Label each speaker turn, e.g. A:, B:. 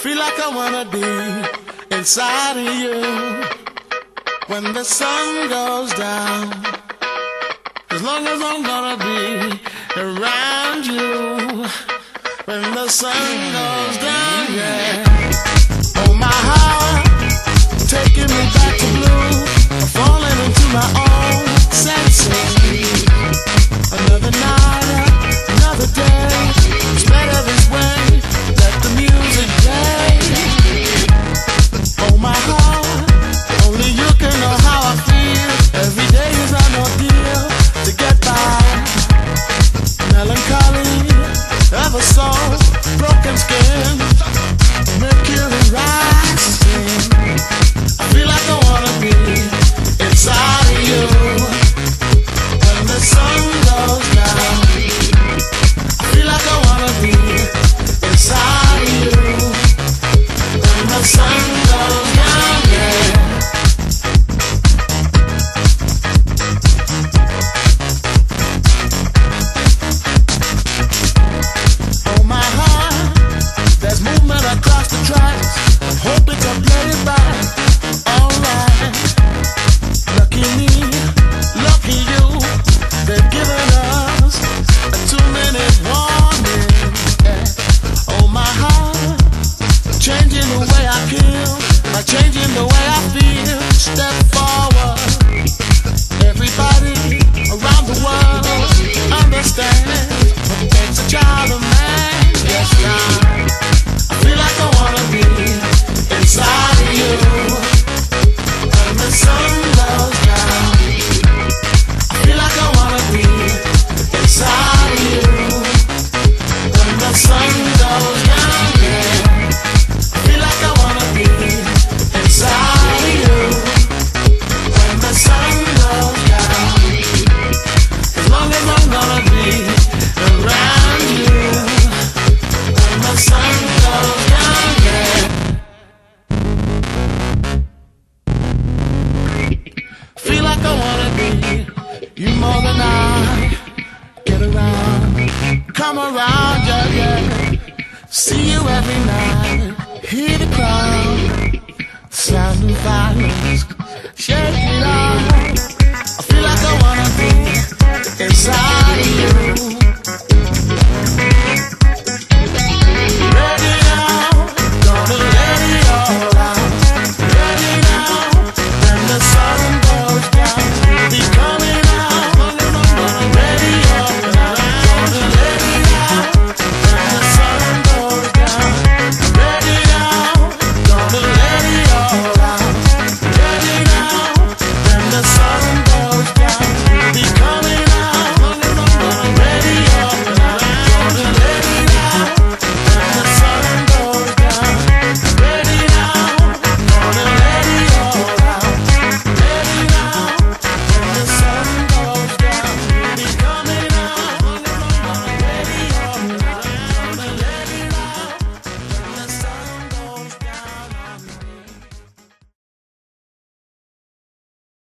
A: feel like I wanna be inside of you when the sun goes down. As long as I'm gonna be around you when the sun goes down, yeah. Oh, my heart, taking me back to blue, falling into my own senses.